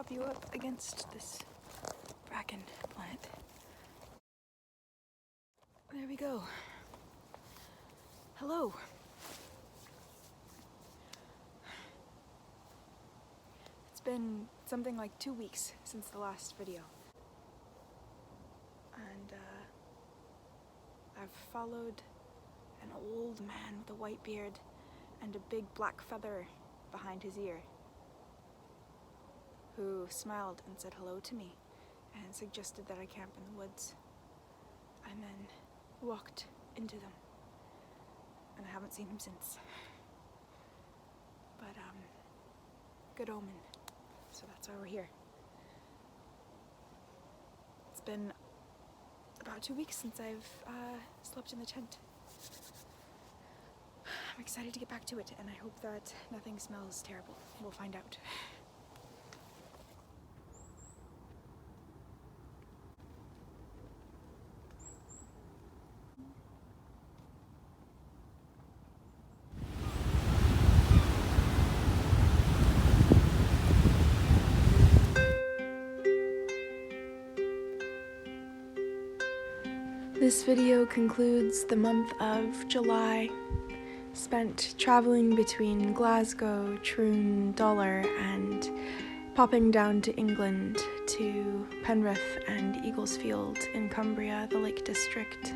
prop you up against this bracken plant. There we go. Hello. It's been something like 2 weeks since the last video. And I've followed an old man with a white beard and a big black feather behind his ear, who smiled and said hello to me and suggested that I camp in the woods, and then walked into them, and I haven't seen him since. But good omen, so that's why we're here. It's been about 2 weeks since I've slept in the tent. I'm excited to get back to it, and I hope that nothing smells terrible. We'll find out. This video concludes the month of July, spent traveling between Glasgow, Troon, Dollar, and popping down to England to Penrith and Eaglesfield in Cumbria, the Lake District.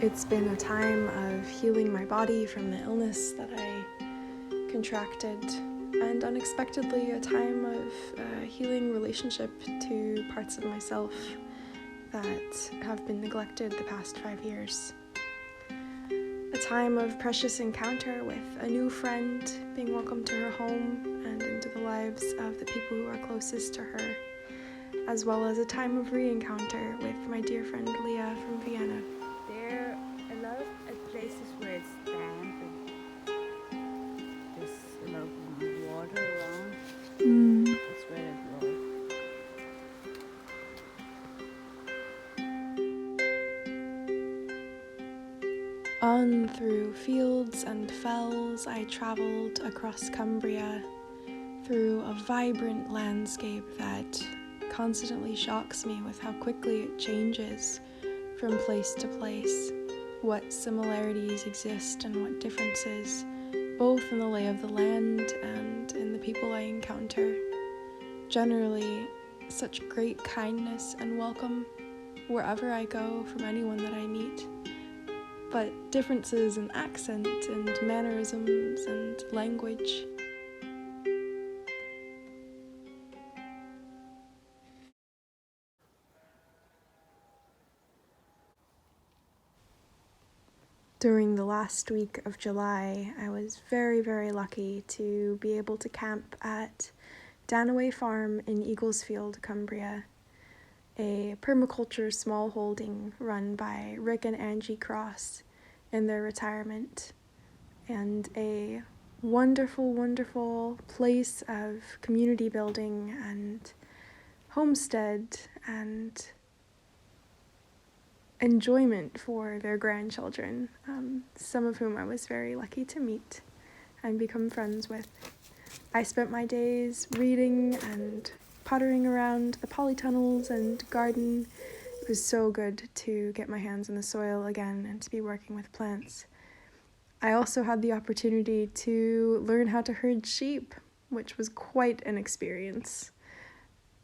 It's been a time of healing my body from the illness that I contracted, and unexpectedly a time of healing relationship to parts of myself that have been neglected the past 5 years. A time of precious encounter with a new friend, being welcomed to her home and into the lives of the people who are closest to her, as well as a time of re-encounter with my dear friend Leah from Vienna. There are a lot of places where it's damp and there's a lot of water around. That's where it grows. On through fields and fells, I travelled across Cumbria, through a vibrant landscape that constantly shocks me with how quickly it changes from place to place, what similarities exist and what differences, both in the lay of the land and in the people I encounter. Generally, such great kindness and welcome wherever I go from anyone that I meet. But differences in accent and mannerisms and language. During the last week of July, I was very, very lucky to be able to camp at Danaway Farm in Eaglesfield, Cumbria, a permaculture small holding run by Rick and Angie Cross in their retirement, and a wonderful, wonderful place of community building and homestead and enjoyment for their grandchildren, some of whom I was very lucky to meet and become friends with. I spent my days reading and pottering around the polytunnels and garden. It was so good to get my hands in the soil again and to be working with plants. I also had the opportunity to learn how to herd sheep, which was quite an experience.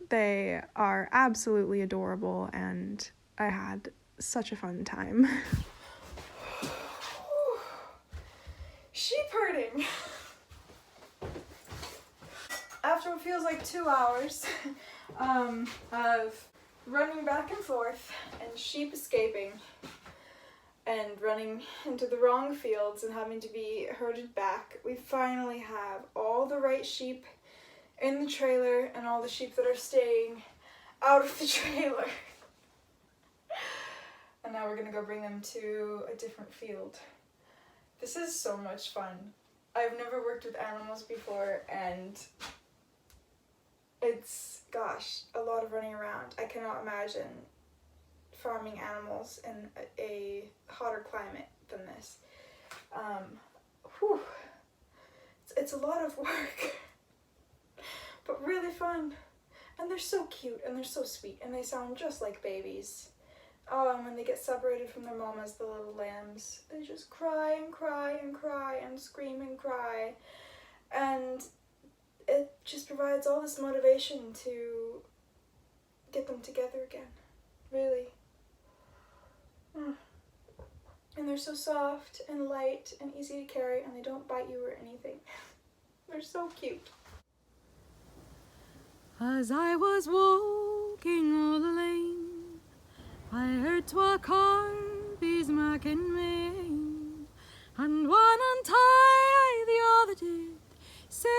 They are absolutely adorable, and I had such a fun time. Sheep herding! After what feels like 2 hours of running back and forth and sheep escaping and running into the wrong fields and having to be herded back, we finally have all the right sheep in the trailer and all the sheep that are staying out of the trailer. And now we're gonna go bring them to a different field. This is so much fun. I've never worked with animals before, and it's, gosh, a lot of running around. I cannot imagine farming animals in a hotter climate than this. it's a lot of work, but really fun. And they're so cute, and they're so sweet, and they sound just like babies. Oh, and when they get separated from their mamas, the little lambs, they just cry and cry and cry and scream and cry. And it just provides all this motivation to get them together again, really. And they're so soft and light and easy to carry, and they don't bite you or anything. They're so cute. As I was walking all the lane, I heard twa corbies making main, and one untie the other did say,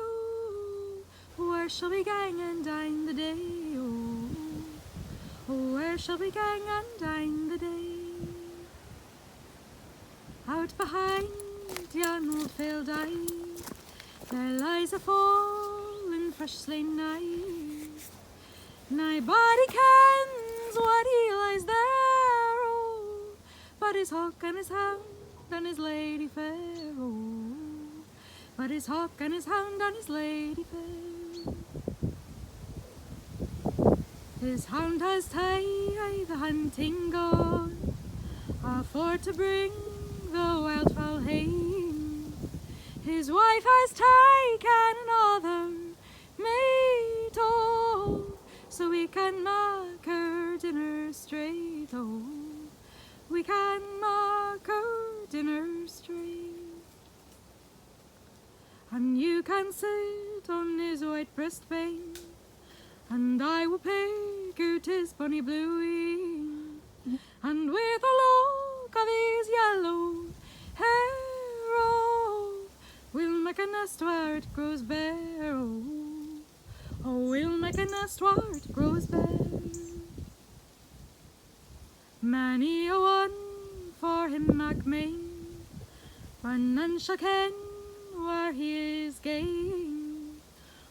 oh, where shall we gang and dine the day, oh, oh, where shall we gang and dine the day? Out behind yon old field eye, there lies a fallen fresh slain knight. Nobody kens what he lies there, oh, but his hawk and his hound and his lady fair, oh, but his hawk and his hound and his lady fair. His hound has tied the hunting gone, for to bring the wildfowl hame. His wife has taken another mate, oh, so we can mark her dinner straight, oh, we can mark her dinner straight. And you can sit on his white breastbone, and I will pick out his bonny blue wing, and with a lock of his yellow hair, oh, we'll make a nest where it grows bare, oh, oh, we'll make a nest where it grows bare. Many a one for him mac main, for none shall ken where he is gane,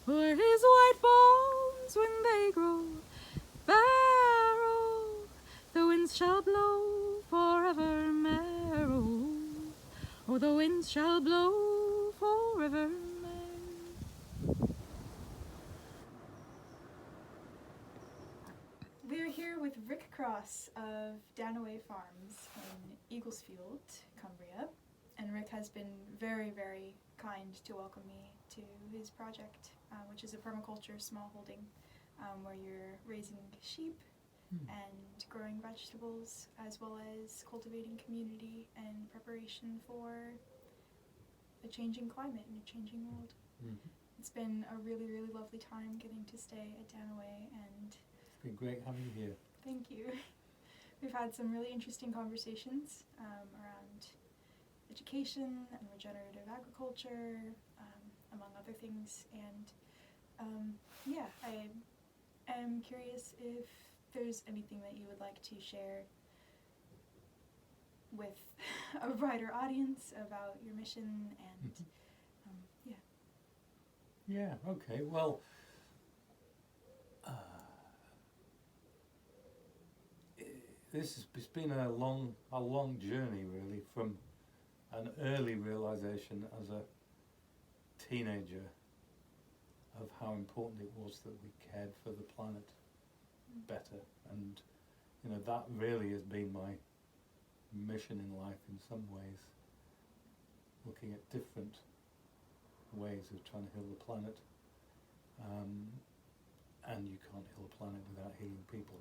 or his white bones when they grow bare, oh, the winds shall blow forevermore, oh, oh, the winds shall blow forevermore. We're here with Rick Cross of Danaway Farms in Eaglesfield, Cumbria, and Rick has been very, very kind to welcome me to his project, which is a permaculture smallholding, where you're raising sheep and growing vegetables, as well as cultivating community and preparation for a changing climate and a changing world. It's been a really, really lovely time getting to stay at Danaway, and it's been great having you here. Thank you. We've had some really interesting conversations around education and regenerative agriculture, among other things, and yeah, I am curious if there's anything that you would like to share with a wider audience about your mission and yeah. Yeah, okay, well, it's been a long journey really, from an early realization as a teenager of how important it was that we cared for the planet better, and you know, that really has been my mission in life in some ways, looking at different ways of trying to heal the planet, and you can't heal a planet without healing people.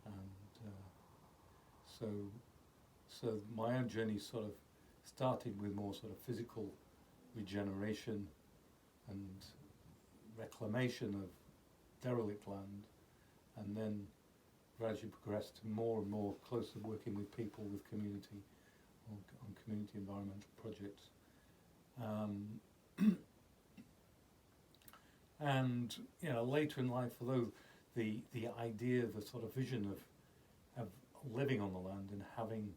And so my own journey sort of started with more sort of physical regeneration and reclamation of derelict land, and then gradually progressed to more and more closely working with people, with community, on community environmental projects. And you know, later in life, although the idea, the sort of vision of living on the land and having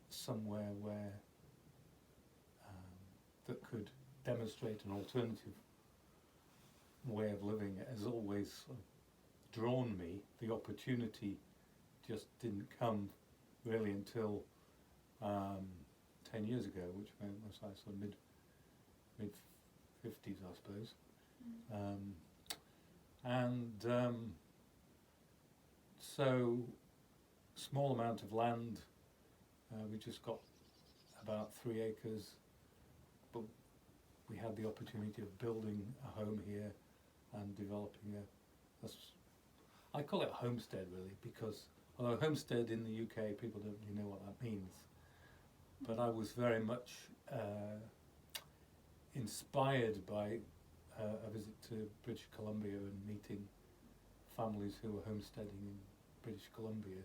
somewhere where that could demonstrate an alternative way of living has always sort of drawn me. The opportunity just didn't come really until 10 years ago, which was like sort of mid 50s, I suppose. So small amount of land. We just got about 3 acres, but we had the opportunity of building a home here and developing I call it a homestead really, because although homestead in the UK people don't really know what that means, but I was very much inspired by a visit to British Columbia and meeting families who were homesteading in British Columbia,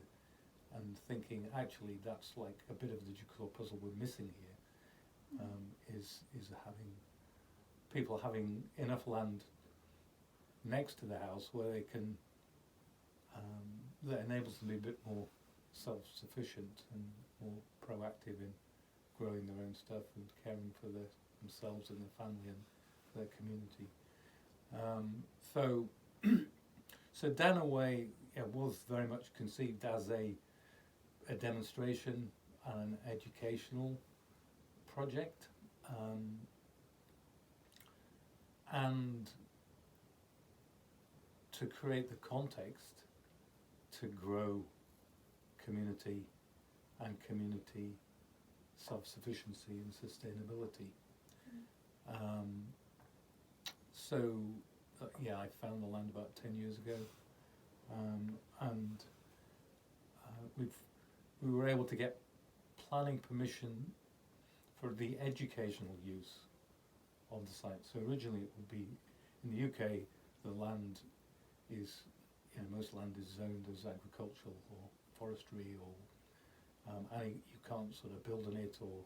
and thinking actually that's like a bit of the jigsaw puzzle we're missing here, is having people having enough land next to the house where they can that enables them to be a bit more self-sufficient and more proactive in growing their own stuff and caring for themselves and their family and their community. So Danaway was very much conceived as a demonstration and an educational project, and to create the context to grow community and community self-sufficiency and sustainability. I found the land about 10 years ago, and we were able to get planning permission for the educational use of the site. So originally it would be, in the UK, the land is, most land is zoned as agricultural or forestry, or and you can't sort of build on it or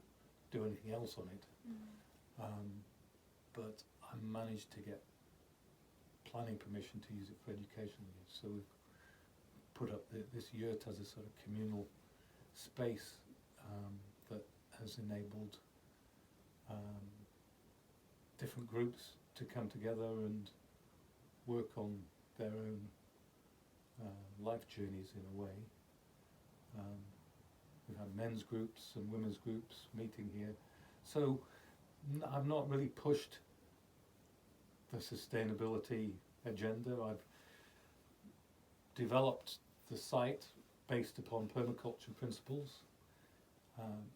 do anything else on it. But I managed to get planning permission to use it for educational use. So we've put up this yurt as a sort of communal space that has enabled different groups to come together and work on their own life journeys in a way. We've had men's groups and women's groups meeting here. So I've not really pushed the sustainability agenda. I've developed the site based upon permaculture principles,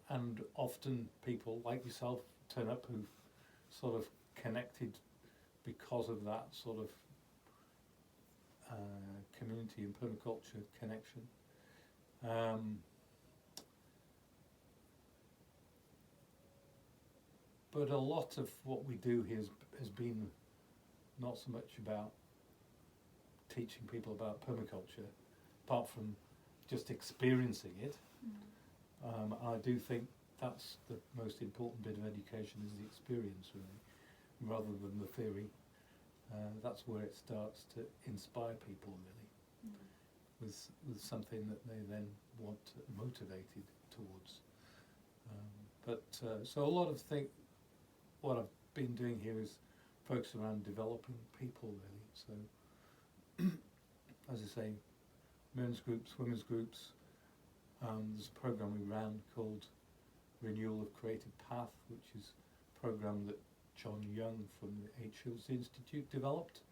and often people like yourself turn up who've sort of connected because of that sort of community and permaculture connection. But a lot of what we do here has been not so much about teaching people about permaculture, apart from just experiencing it. I do think that's the most important bit of education, is the experience really, rather than the theory. That's where it starts to inspire people really, with something that they then want motivated towards. So a lot of what I've been doing here is focused around developing people really. So as I say, men's groups, women's groups. There's a program we ran called Renewal of Creative Path, which is a program that John Young from the H. Shields Institute developed,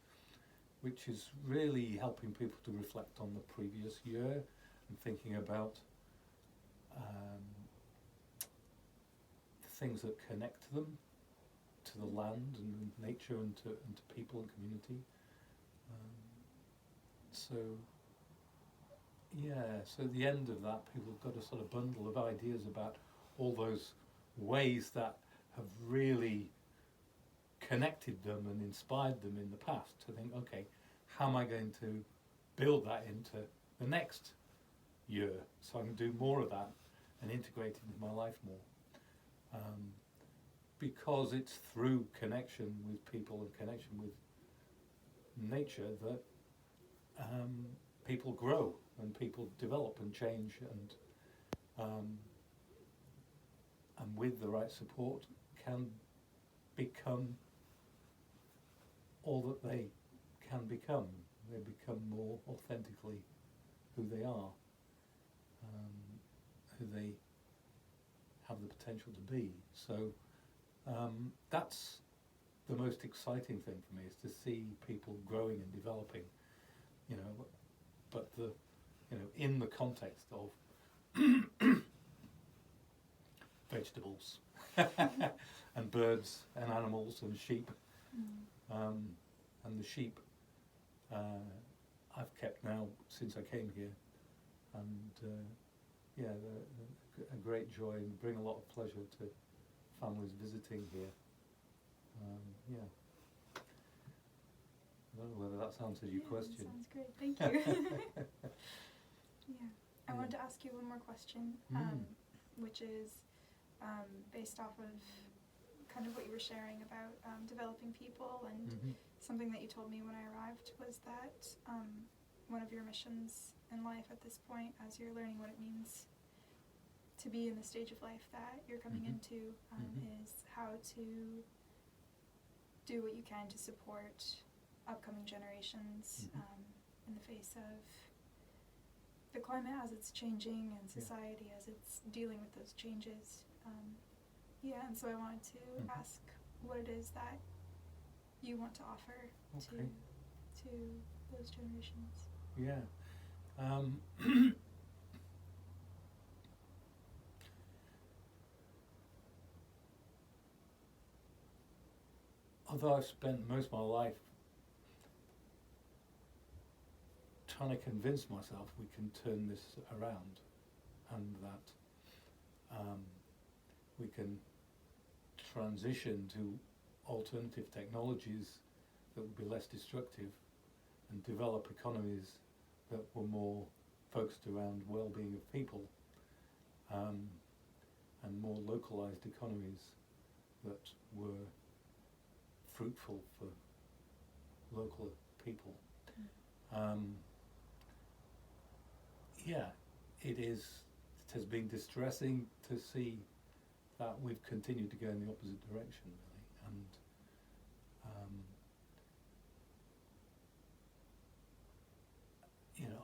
which is really helping people to reflect on the previous year and thinking about the things that connect them to the land and nature and to people and community. So at the end of that, people have got a sort of bundle of ideas about all those ways that have really connected them and inspired them in the past, to think, okay, how am I going to build that into the next year so I can do more of that and integrate it into my life more. Because it's through connection with people and connection with nature that people grow and people develop and change, and with the right support can become all that they can become. They become more authentically who they are, who they have the potential to be. So that's the most exciting thing for me, is to see people growing and developing, you know, but in the context of vegetables and birds and animals and sheep. And the sheep I've kept now since I came here, and they're a great joy and bring a lot of pleasure to families visiting here. I don't know whether that's answered your question. Sounds great, thank you. I wanted to ask you one more question, which is based off of kind of what you were sharing about developing people, and something that you told me when I arrived was that one of your missions in life at this point, as you're learning what it means to be in the stage of life that you're coming into, is how to do what you can to support upcoming generations in the face of the climate as it's changing and society as it's dealing with those changes. And so I wanted to ask what it is that you want to offer to those generations. Although I've spent most of my life trying to convince myself we can turn this around, and that we can transition to alternative technologies that would be less destructive and develop economies that were more focused around well-being of people, and more localized economies that were fruitful for local people. It has been distressing to see that we've continued to go in the opposite direction, really, and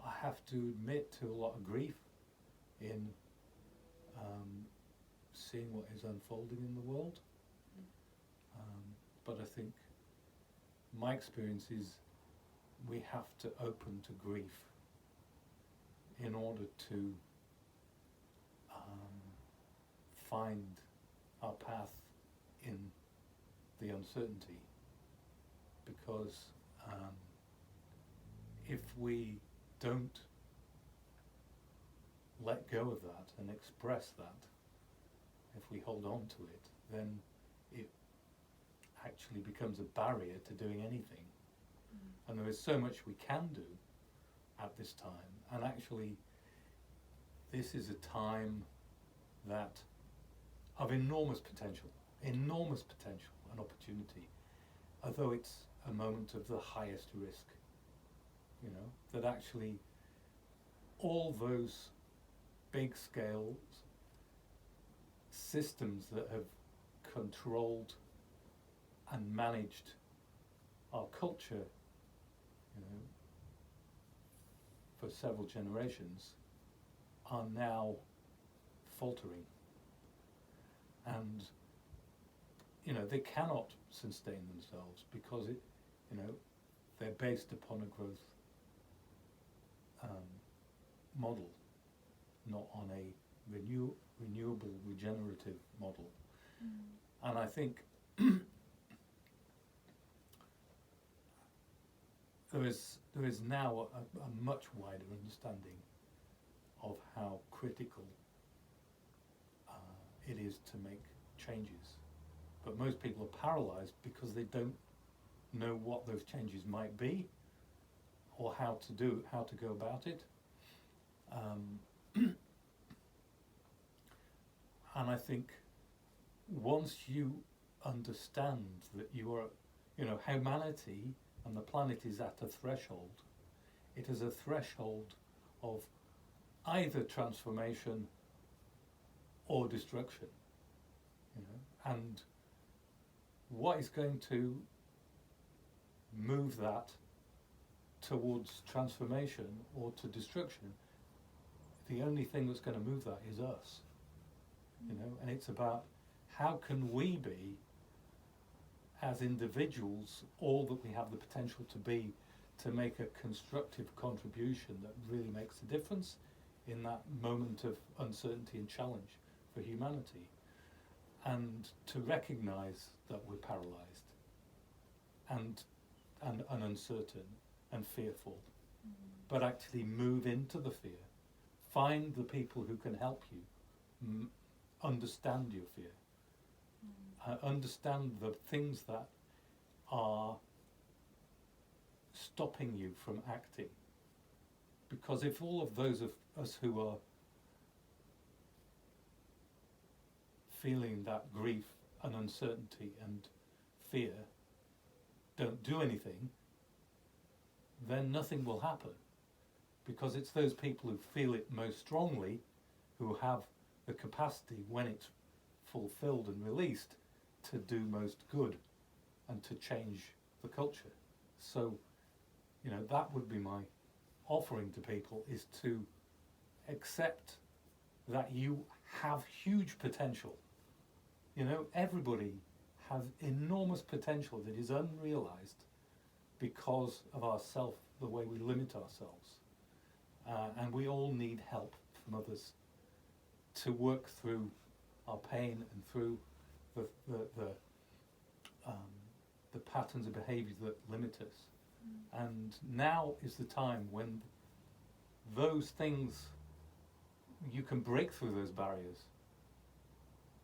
I have to admit to a lot of grief in seeing what is unfolding in the world. But I think my experience is we have to open to grief in order to find our path in the uncertainty, because if we don't let go of that and express that, if we hold on to it, then it actually becomes a barrier to doing anything. And there is so much we can do at this time, and actually this is a time that of enormous potential and opportunity, although it's a moment of the highest risk, that actually all those big scale systems that have controlled and managed our culture, for several generations, are now faltering, and they cannot sustain themselves because they're based upon a growth model, not on a renewable, regenerative model. And I think there is now a much wider understanding of how critical it is to make changes. But most people are paralyzed because they don't know what those changes might be, or how to go about it. And I think once you understand that you are, humanity and the planet is at a threshold, it is a threshold of either transformation or destruction, and what is going to move that towards transformation or to destruction, the only thing that's going to move that is us. you know, and it's about how can we be, as individuals, all that we have the potential to be, to make a constructive contribution that really makes a difference in that moment of uncertainty and challenge for humanity, and to recognise that we're paralysed and uncertain and fearful, but actually move into the fear, find the people who can help you understand your fear, understand the things that are stopping you from acting. Because if all of those of us who are feeling that grief and uncertainty and fear don't do anything, then nothing will happen. Because it's those people who feel it most strongly who have the capacity, when it's fulfilled and released, to do most good and to change the culture. So, you know, that would be my offering to people, is to accept that you have huge potential. You know, everybody has enormous potential that is unrealized because of ourself, the way we limit ourselves. And we all need help from others to work through our pain and through the patterns of behaviour that limit us. And now is the time when those things, you can break through those barriers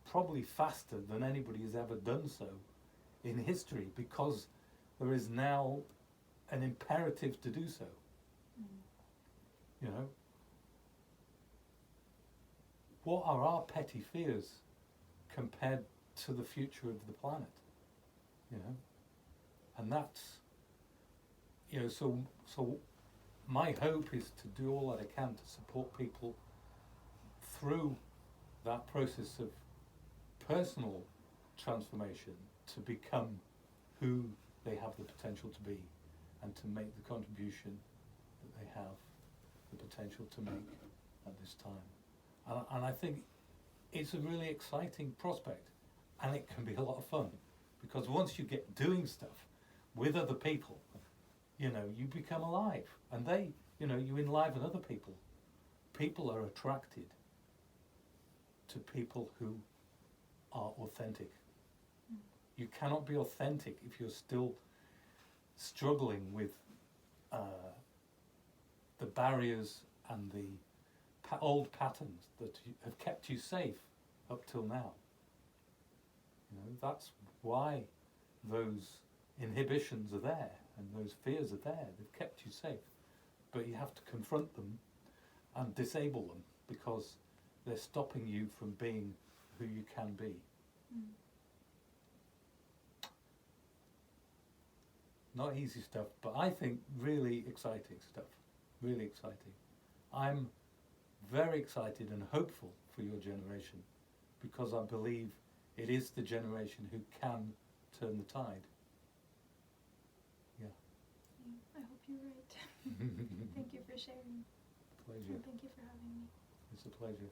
probably faster than anybody has ever done so in history, because there is now an imperative to do so. You know, what are our petty fears compared to the future of the planet? You know, and that's, you know, so my hope is to do all that I can to support people through that process of personal transformation to become who they have the potential to be, and to make the contribution that they have the potential to make at this time. And I think it's a really exciting prospect, and it can be a lot of fun, because once you get doing stuff with other people, you know, you become alive, and they, you know, you enliven other people. People are attracted to people who are authentic. You cannot be authentic if you're still struggling with the barriers and the old patterns that have kept you safe up till now. You know, that's why those inhibitions are there and those fears are there. They've kept you safe, but you have to confront them and disable them, because they're stopping you from being who you can be. Not easy stuff, but I think really exciting stuff. Really exciting. I'm very excited and hopeful for your generation, because I believe it is the generation who can turn the tide. Yeah. I hope you're right. Thank you for sharing. Pleasure. And thank you for having me. It's a pleasure.